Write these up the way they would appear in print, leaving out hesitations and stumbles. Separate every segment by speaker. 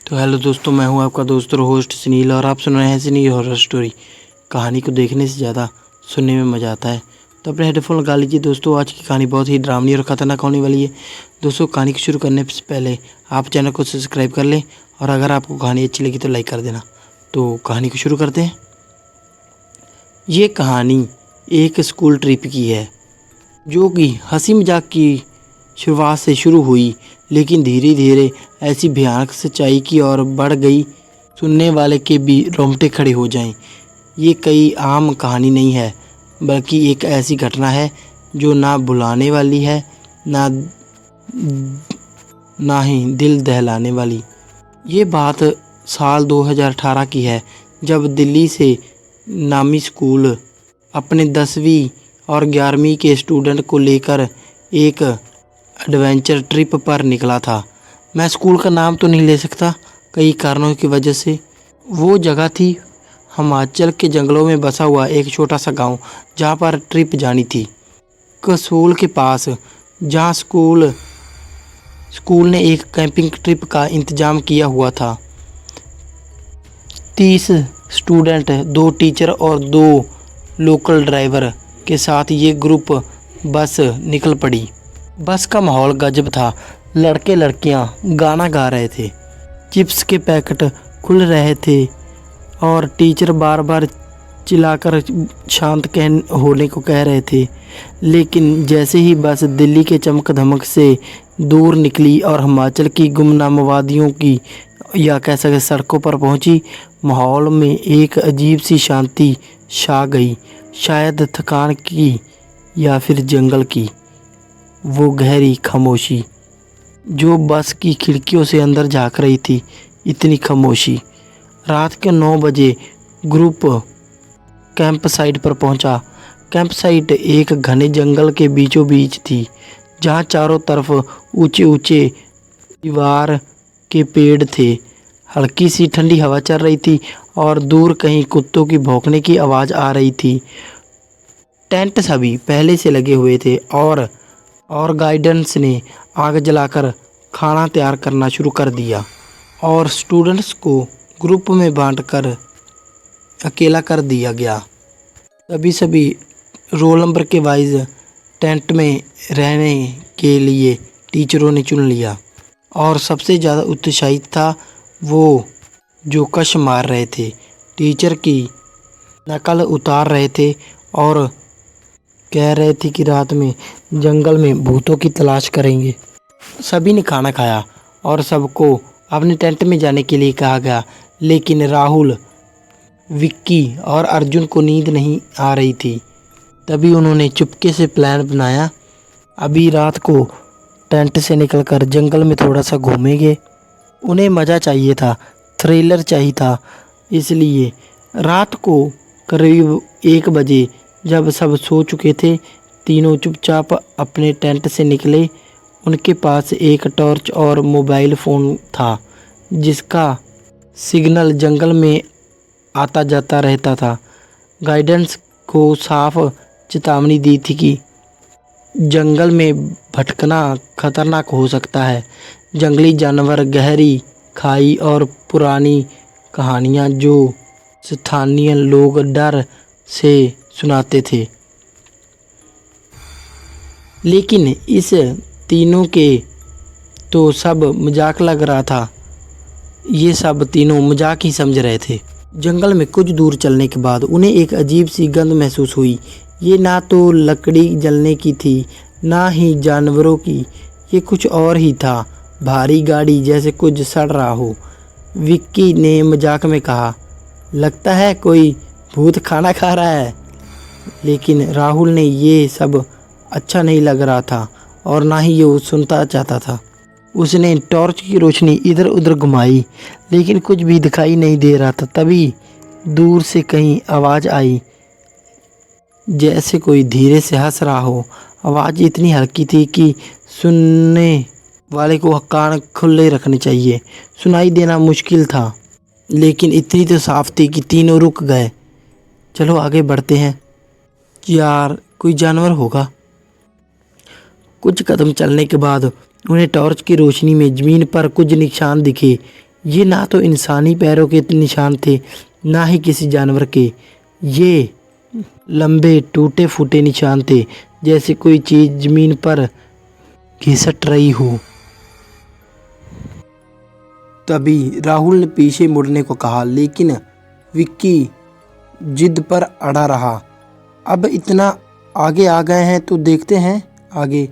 Speaker 1: तो हेलो दोस्तों, मैं हूं आपका दोस्त और होस्ट सुनील और आप सुन रहे हैं सुनील हॉरर स्टोरी। कहानी को देखने से ज़्यादा सुनने में मज़ा आता है, तो अपने हेडफोन लगा लीजिए। दोस्तों, आज की कहानी बहुत ही डरावनी और ख़तरनाक होने वाली है। दोस्तों, कहानी को शुरू करने से पहले आप चैनल को सब्सक्राइब कर लें और अगर आपको कहानी अच्छी लगी तो लाइक कर देना। तो कहानी को शुरू करते हैं। ये कहानी एक स्कूल ट्रिप की है, जो कि हंसी मजाक की शुरुआत से शुरू हुई, लेकिन धीरे धीरे ऐसी भयानक सच्चाई की ओर बढ़ गई सुनने वाले के भी रोंगटे खड़े हो जाएं। ये कोई आम कहानी नहीं है, बल्कि एक ऐसी घटना है जो ना भुलाने वाली है, ना ही दिल दहलाने वाली। ये बात साल 2018 की है, जब दिल्ली से नामी स्कूल अपने 10वीं और 11वीं के स्टूडेंट को लेकर एक एडवेंचर ट्रिप पर निकला था। मैं स्कूल का नाम तो नहीं ले सकता कई कारणों की वजह से। वो जगह थी हिमाचल के जंगलों में बसा हुआ एक छोटा सा गांव, जहां पर ट्रिप जानी थी। कसोल के पास, जहां स्कूल ने एक कैंपिंग ट्रिप का इंतजाम किया हुआ था। 30 स्टूडेंट, 2 टीचर और 2 लोकल ड्राइवर के साथ ये ग्रुप बस निकल पड़ी। बस का माहौल गजब था। लड़के लड़कियां गाना गा रहे थे, चिप्स के पैकेट खुल रहे थे और टीचर बार बार चिल्लाकर शांत होने को कह रहे थे। लेकिन जैसे ही बस दिल्ली के चमक धमक से दूर निकली और हिमाचल की गुमनाम वादियों की या कह सके सड़कों पर पहुंची, माहौल में एक अजीब सी शांति छा गई। शायद थकान की या फिर जंगल की वो गहरी खामोशी जो बस की खिड़कियों से अंदर झांक रही थी। इतनी खामोशी। रात के 9 बजे ग्रुप कैंप साइट पर पहुंचा। कैंप साइट एक घने जंगल के बीचों बीच थी, जहां चारों तरफ ऊंचे ऊंचे दीवार के पेड़ थे। हल्की सी ठंडी हवा चल रही थी और दूर कहीं कुत्तों की भौंकने की आवाज़ आ रही थी। टेंट सभी पहले से लगे हुए थे और गाइडेंस ने आग जलाकर खाना तैयार करना शुरू कर दिया और स्टूडेंट्स को ग्रुप में बांटकर अकेला कर दिया गया। सभी रोल नंबर के वाइज टेंट में रहने के लिए टीचरों ने चुन लिया और सबसे ज़्यादा उत्साहित था वो जो कश मार रहे थे, टीचर की नकल उतार रहे थे और कह रहे थे कि रात में जंगल में भूतों की तलाश करेंगे। सभी ने खाना खाया और सबको अपने टेंट में जाने के लिए कहा गया, लेकिन राहुल, विक्की और अर्जुन को नींद नहीं आ रही थी। तभी उन्होंने चुपके से प्लान बनाया, अभी रात को टेंट से निकलकर जंगल में थोड़ा सा घूमेंगे। उन्हें मज़ा चाहिए था, थ्रिलर चाहिए था। इसलिए रात को करीब 1 बजे जब सब सो चुके थे, तीनों चुपचाप अपने टेंट से निकले। उनके पास एक टॉर्च और मोबाइल फ़ोन था, जिसका सिग्नल जंगल में आता जाता रहता था। गाइडेंस को साफ चेतावनी दी थी कि जंगल में भटकना खतरनाक हो सकता है। जंगली जानवर, गहरी खाई और पुरानी कहानियाँ जो स्थानीय लोग डर से सुनाते थे। लेकिन इस तीनों के तो सब मजाक लग रहा था। ये सब तीनों मजाक ही समझ रहे थे। जंगल में कुछ दूर चलने के बाद उन्हें एक अजीब सी गंध महसूस हुई। ये ना तो लकड़ी जलने की थी, ना ही जानवरों की। ये कुछ और ही था, भारी गाड़ी जैसे कुछ सड़ रहा हो। विक्की ने मजाक में कहा, लगता है कोई भूत खाना खा रहा है। लेकिन राहुल ने ये सब अच्छा नहीं लग रहा था और ना ही ये सुनता चाहता था। उसने टॉर्च की रोशनी इधर उधर घुमाई, लेकिन कुछ भी दिखाई नहीं दे रहा था। तभी दूर से कहीं आवाज़ आई, जैसे कोई धीरे से हंस रहा हो। आवाज़ इतनी हल्की थी कि सुनने वाले को कान खुले रखने चाहिए। सुनाई देना मुश्किल था, लेकिन इतनी तो साफ थी कि तीनों रुक गए। चलो आगे बढ़ते हैं, यार कोई जानवर होगा। कुछ कदम चलने के बाद उन्हें टॉर्च की रोशनी में ज़मीन पर कुछ निशान दिखे। ये ना तो इंसानी पैरों के निशान थे, ना ही किसी जानवर के। ये लंबे टूटे फूटे निशान थे, जैसे कोई चीज जमीन पर घिसट रही हो। तभी राहुल ने पीछे मुड़ने को कहा, लेकिन विक्की जिद पर अड़ा रहा। अब इतना आगे आ गए हैं तो देखते हैं आगे,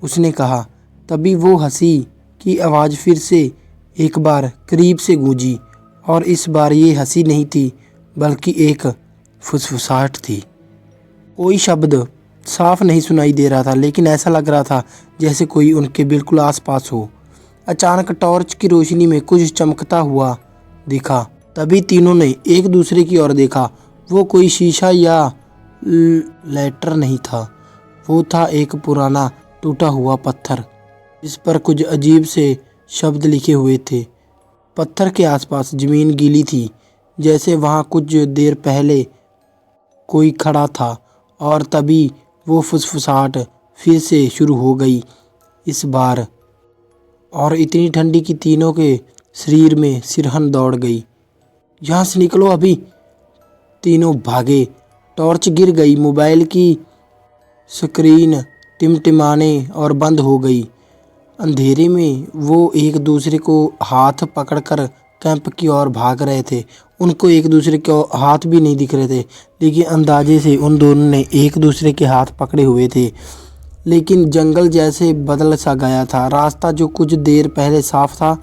Speaker 1: उसने कहा। तभी वो हंसी की आवाज़ फिर से एक बार करीब से गूंजी, और इस बार ये हंसी नहीं थी बल्कि एक फुसफुसाहट थी। कोई शब्द साफ नहीं सुनाई दे रहा था, लेकिन ऐसा लग रहा था जैसे कोई उनके बिल्कुल आसपास हो। अचानक टॉर्च की रोशनी में कुछ चमकता हुआ दिखा। तभी तीनों ने एक दूसरे की ओर देखा। वो कोई शीशा या लेटर नहीं था, वो था एक पुराना टूटा हुआ पत्थर जिस पर कुछ अजीब से शब्द लिखे हुए थे। पत्थर के आसपास ज़मीन गीली थी, जैसे वहाँ कुछ देर पहले कोई खड़ा था। और तभी वो फुसफुसाहट फिर से शुरू हो गई, इस बार और इतनी ठंडी कि तीनों के शरीर में सिरहन दौड़ गई। यहाँ से निकलो अभी। तीनों भागे। टॉर्च गिर गई, मोबाइल की स्क्रीन टिमटिमाने और बंद हो गई। अंधेरे में वो एक दूसरे को हाथ पकड़कर कैंप की ओर भाग रहे थे। उनको एक दूसरे के हाथ भी नहीं दिख रहे थे, लेकिन अंदाजे से उन दोनों ने एक दूसरे के हाथ पकड़े हुए थे। लेकिन जंगल जैसे बदल सा गया था। रास्ता जो कुछ देर पहले साफ था,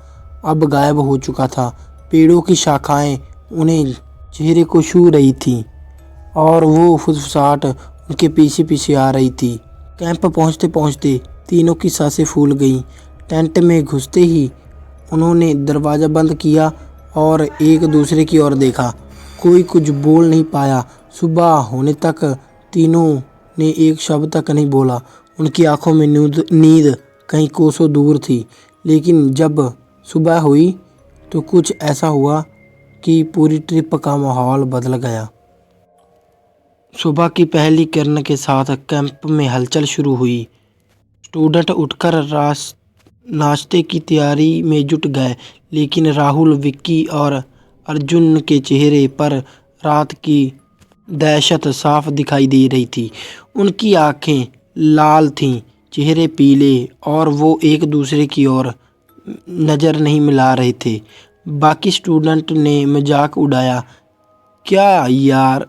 Speaker 1: अब गायब हो चुका था। पेड़ों की शाखाएं उन्हें चेहरे को छू रही थीं, और वो फुसफुसाहट उनके पीछे पीछे आ रही थी। कैंप पहुंचते पहुंचते तीनों की सांसें फूल गईं। टेंट में घुसते ही उन्होंने दरवाज़ा बंद किया और एक दूसरे की ओर देखा। कोई कुछ बोल नहीं पाया। सुबह होने तक तीनों ने एक शब्द तक नहीं बोला। उनकी आंखों में नींद कहीं कोसों दूर थी। लेकिन जब सुबह हुई तो कुछ ऐसा हुआ कि पूरी ट्रिप का माहौल बदल गया। सुबह की पहली किरण के साथ कैंप में हलचल शुरू हुई। स्टूडेंट उठकर नाश्ते की तैयारी में जुट गए, लेकिन राहुल, विक्की और अर्जुन के चेहरे पर रात की दहशत साफ दिखाई दे रही थी। उनकी आंखें लाल थीं, चेहरे पीले, और वो एक दूसरे की ओर नज़र नहीं मिला रहे थे। बाकी स्टूडेंट ने मजाक उड़ाया, क्या यार,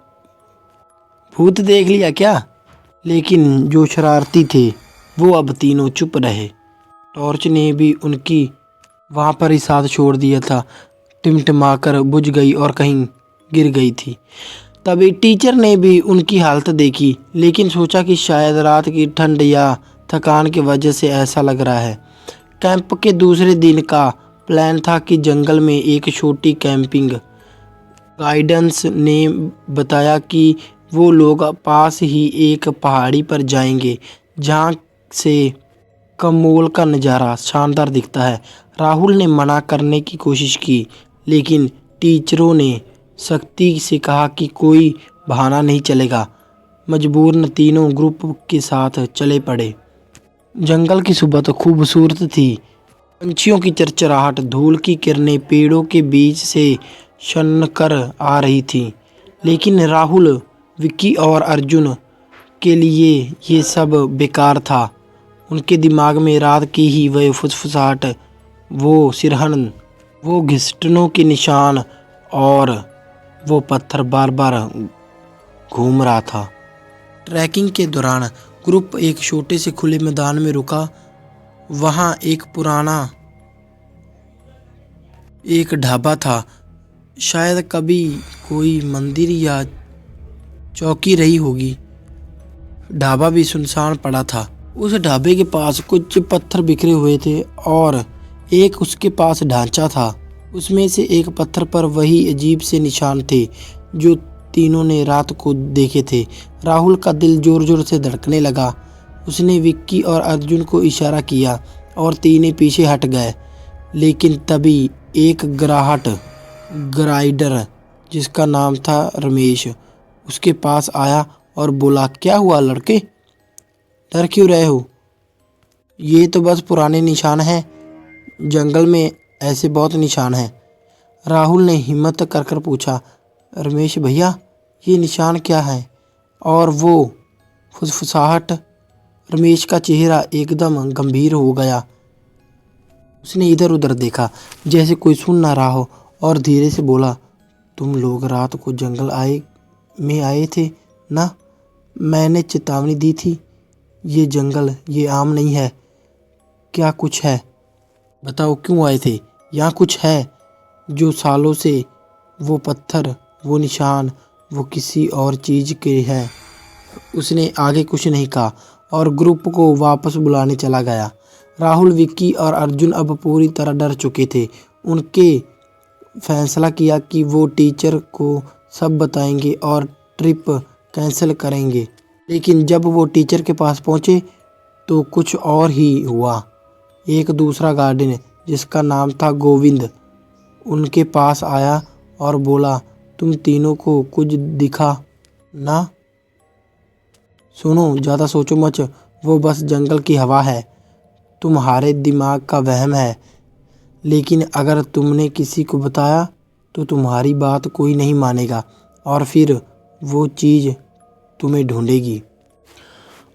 Speaker 1: भूत देख लिया क्या? लेकिन जो शरारती थे वो अब तीनों चुप रहे। टॉर्च ने भी उनकी वहाँ पर ही साथ छोड़ दिया था, टिमटिमाकर बुझ गई और कहीं गिर गई थी। तभी टीचर ने भी उनकी हालत देखी, लेकिन सोचा कि शायद रात की ठंड या थकान की वजह से ऐसा लग रहा है। कैंप के दूसरे दिन का प्लान था कि जंगल में एक छोटी कैंपिंग। गाइडेंस ने बताया कि वो लोग पास ही एक पहाड़ी पर जाएंगे, जहाँ से कमोल का नज़ारा शानदार दिखता है। राहुल ने मना करने की कोशिश की, लेकिन टीचरों ने सख्ती से कहा कि कोई बहाना नहीं चलेगा। मजबूरन तीनों ग्रुप के साथ चले पड़े। जंगल की सुबह तो खूबसूरत थी। पंछियों की चरचराहट, धूल की किरणें पेड़ों के बीच से छनकर आ रही थी। लेकिन राहुल, विक्की और अर्जुन के लिए ये सब बेकार था। उनके दिमाग में रात की ही वह फुसफुसाहट, वो सिरहन, वो घिसटनों के निशान और वो पत्थर बार बार घूम रहा था। ट्रैकिंग के दौरान ग्रुप एक छोटे से खुले मैदान में रुका। वहाँ एक पुराना ढाबा था। शायद कभी कोई मंदिर या चौकी रही होगी। ढाबा भी सुनसान पड़ा था। उस ढाबे के पास कुछ पत्थर बिखरे हुए थे और एक उसके पास ढांचा था। उसमें से एक पत्थर पर वही अजीब से निशान थे जो तीनों ने रात को देखे थे। राहुल का दिल जोर जोर से धड़कने लगा। उसने विक्की और अर्जुन को इशारा किया और तीनों पीछे हट गए। लेकिन तभी एक ग्राइडर जिसका नाम था रमेश, उसके पास आया और बोला, क्या हुआ लड़के, डर क्यों रहे हो? ये तो बस पुराने निशान हैं। जंगल में ऐसे बहुत निशान हैं। राहुल ने हिम्मत कर पूछा, रमेश भैया ये निशान क्या है? और वो फुसफुसाहट। रमेश का चेहरा एकदम गंभीर हो गया। उसने इधर उधर देखा जैसे कोई सुन ना रहा हो और धीरे से बोला, तुम लोग रात को जंगल में आए थे ना? मैंने चेतावनी दी थी। ये जंगल ये आम नहीं है। क्या कुछ है? बताओ क्यों आए थे? यहाँ कुछ है जो सालों से, वो पत्थर, वो निशान, वो किसी और चीज़ के है। उसने आगे कुछ नहीं कहा और ग्रुप को वापस बुलाने चला गया। राहुल, विक्की और अर्जुन अब पूरी तरह डर चुके थे। उनके फैसला किया कि वो टीचर को सब बताएंगे और ट्रिप कैंसिल करेंगे। लेकिन जब वो टीचर के पास पहुँचे तो कुछ और ही हुआ। एक दूसरा गार्डन जिसका नाम था गोविंद उनके पास आया और बोला, तुम तीनों को कुछ दिखा ना? सुनो, ज़्यादा सोचो मत, वो बस जंगल की हवा है, तुम्हारे दिमाग का वहम है। लेकिन अगर तुमने किसी को बताया तो तुम्हारी बात कोई नहीं मानेगा और फिर वो चीज़ तुम्हें ढूंढेगी।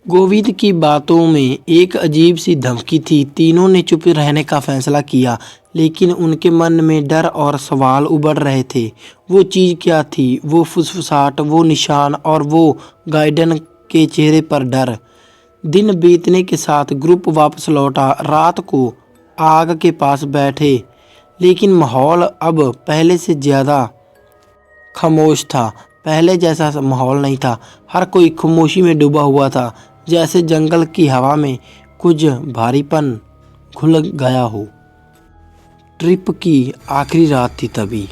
Speaker 1: गोविंद की बातों में एक अजीब सी धमकी थी। तीनों ने चुप रहने का फैसला किया, लेकिन उनके मन में डर और सवाल उभर रहे थे। वो चीज़ क्या थी? वो फुसफुसाहट, वो निशान और वो गाइडन के चेहरे पर डर। दिन बीतने के साथ ग्रुप वापस लौटा। रात को आग के पास बैठे, लेकिन माहौल अब पहले से ज़्यादा खामोश था। पहले जैसा माहौल नहीं था। हर कोई खामोशी में डूबा हुआ था, जैसे जंगल की हवा में कुछ भारीपन घुल गया हो। ट्रिप की आखिरी रात थी। तभी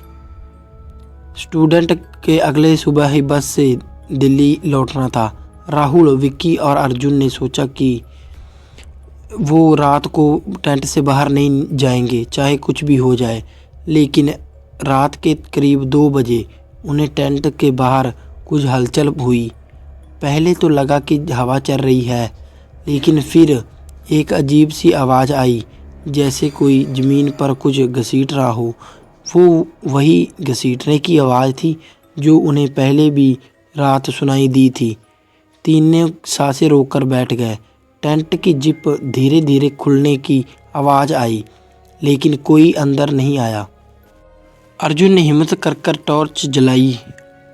Speaker 1: स्टूडेंट के अगले सुबह ही बस से दिल्ली लौटना था। राहुल, विक्की और अर्जुन ने सोचा कि वो रात को टेंट से बाहर नहीं जाएंगे, चाहे कुछ भी हो जाए। लेकिन रात के करीब 2 बजे उन्हें टेंट के बाहर कुछ हलचल हुई। पहले तो लगा कि हवा चल रही है, लेकिन फिर एक अजीब सी आवाज़ आई, जैसे कोई ज़मीन पर कुछ घसीट रहा हो। वो वही घसीटने की आवाज़ थी जो उन्हें पहले भी रात सुनाई दी थी। तीनों सांसें रोककर बैठ गए। टेंट की जिप धीरे धीरे खुलने की आवाज़ आई, लेकिन कोई अंदर नहीं आया। अर्जुन ने हिम्मत कर टॉर्च जलाई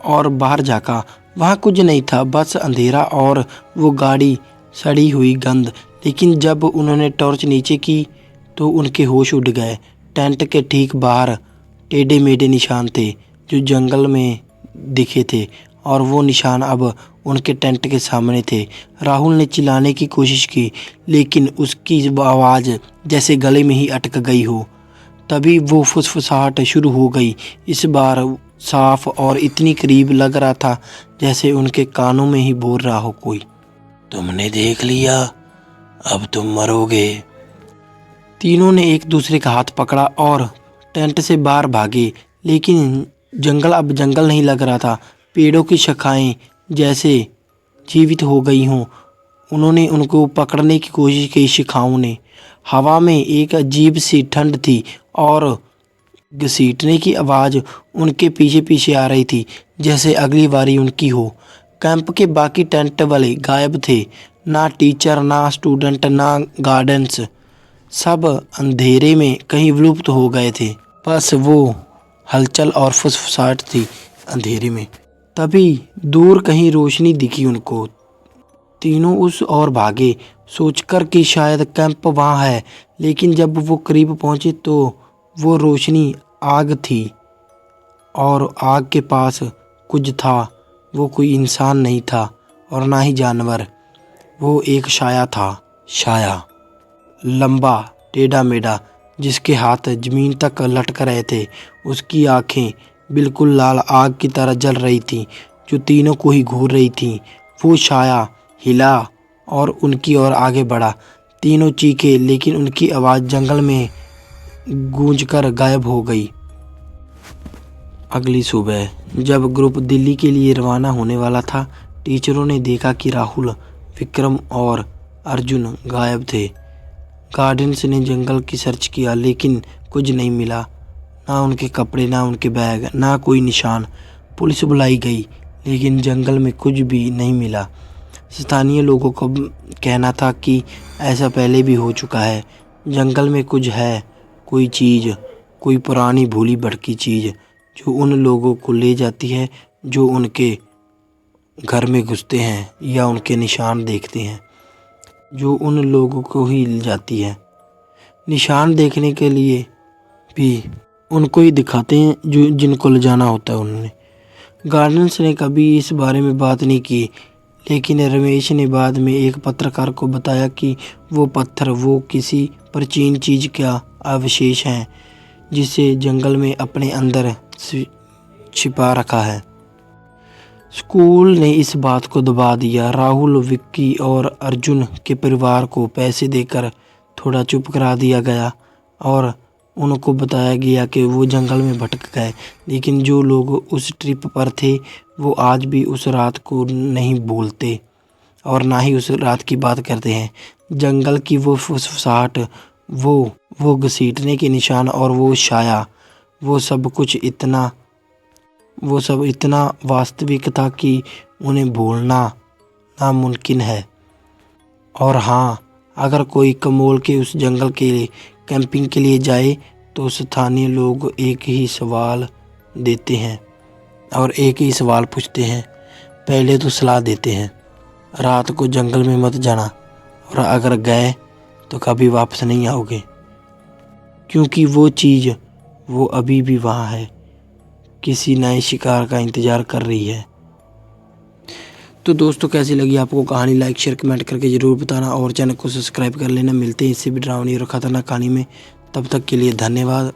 Speaker 1: और बाहर झाँका। वहाँ कुछ नहीं था, बस अंधेरा और वो गाड़ी सड़ी हुई गंध। लेकिन जब उन्होंने टॉर्च नीचे की तो उनके होश उड़ गए। टेंट के ठीक बाहर टेढ़े मेढ़े निशान थे जो जंगल में दिखे थे, और वो निशान अब उनके टेंट के सामने थे। राहुल ने चिल्लाने की कोशिश की, लेकिन उसकी आवाज़ जैसे गले में ही अटक गई हो। तभी वो फुसफुसाहट शुरू हो गई। इस बार साफ और इतनी करीब लग रहा था जैसे उनके कानों में ही बोल रहा हो कोई, तुमने देख लिया, अब तुम मरोगे। तीनों ने एक दूसरे का हाथ पकड़ा और टेंट से बाहर भागे। लेकिन जंगल अब जंगल नहीं लग रहा था। पेड़ों की शाखाएं जैसे जीवित हो गई हों। उन्होंने उनको पकड़ने की कोशिश की शाखाओं ने। हवा में एक अजीब सी ठंड थी और घसीटने की आवाज़ उनके पीछे पीछे आ रही थी, जैसे अगली बारी उनकी हो। कैंप के बाकी टेंट वाले गायब थे। ना टीचर, ना स्टूडेंट, ना गार्डन्स। सब अंधेरे में कहीं विलुप्त हो गए थे। बस वो हलचल और फुसफुसाहट थी अंधेरे में। तभी दूर कहीं रोशनी दिखी उनको। तीनों उस ओर भागे, सोचकर कि शायद कैंप वहाँ है। लेकिन जब वो करीब पहुँचे तो वो रोशनी आग थी, और आग के पास कुछ था। वो कोई इंसान नहीं था और ना ही जानवर। वो एक साया था। साया, लंबा, टेढ़ा मेढ़ा, जिसके हाथ ज़मीन तक लटक रहे थे। उसकी आंखें बिल्कुल लाल आग की तरह जल रही थीं, जो तीनों को ही घूर रही थीं। वो साया हिला और उनकी ओर आगे बढ़ा। तीनों चीखे, लेकिन उनकी आवाज़ जंगल में गूंजकर गायब हो गई। अगली सुबह जब ग्रुप दिल्ली के लिए रवाना होने वाला था, टीचरों ने देखा कि राहुल, विक्रम और अर्जुन गायब थे। गार्डन्स ने जंगल की सर्च किया, लेकिन कुछ नहीं मिला, ना उनके कपड़े, ना उनके बैग, ना कोई निशान। पुलिस बुलाई गई लेकिन जंगल में कुछ भी नहीं मिला। स्थानीय लोगों का कहना था कि ऐसा पहले भी हो चुका है। जंगल में कुछ है, कोई चीज़, कोई पुरानी भूली भटकी चीज़ जो उन लोगों को ले जाती है जो उनके घर में घुसते हैं या उनके निशान देखते हैं, जो उन लोगों को ही ले जाती है। निशान देखने के लिए भी उनको ही दिखाते हैं जो जिनको ले जाना होता है उन्होंने। गार्डनर्स ने कभी इस बारे में बात नहीं की, लेकिन रमेश ने बाद में एक पत्रकार को बताया कि वो पत्थर वो किसी प्राचीन चीज़ का अवशेष हैं जिसे जंगल में अपने अंदर छिपा रखा है। स्कूल ने इस बात को दबा दिया। राहुल, विक्की और अर्जुन के परिवार को पैसे देकर थोड़ा चुप करा दिया गया और उनको बताया गया कि वो जंगल में भटक गए, लेकिन जो लोग उस ट्रिप पर थे वो आज भी उस रात को नहीं भूलते और ना ही उस रात की बात करते हैं। जंगल की वो फुसफुसाहट, वो घसीटने के निशान और वो छाया, वो सब इतना वास्तविक था कि उन्हें भूलना नामुमकिन है। और हाँ, अगर कोई कमोल के उस जंगल के कैंपिंग के लिए जाए तो स्थानीय लोग एक ही सवाल देते हैं और एक ही सवाल पूछते हैं, पहले तो सलाह देते हैं रात को जंगल में मत जाना, और अगर गए तो कभी वापस नहीं आओगे, क्योंकि वो चीज़ वो अभी भी वहाँ है, किसी नए शिकार का इंतज़ार कर रही है। तो दोस्तों, कैसी लगी आपको कहानी? लाइक शेयर कमेंट करके ज़रूर बताना और चैनल को सब्सक्राइब कर लेना। मिलते हैं इससे भी डरावनी और ख़तरनाक कहानी में। तब तक के लिए धन्यवाद।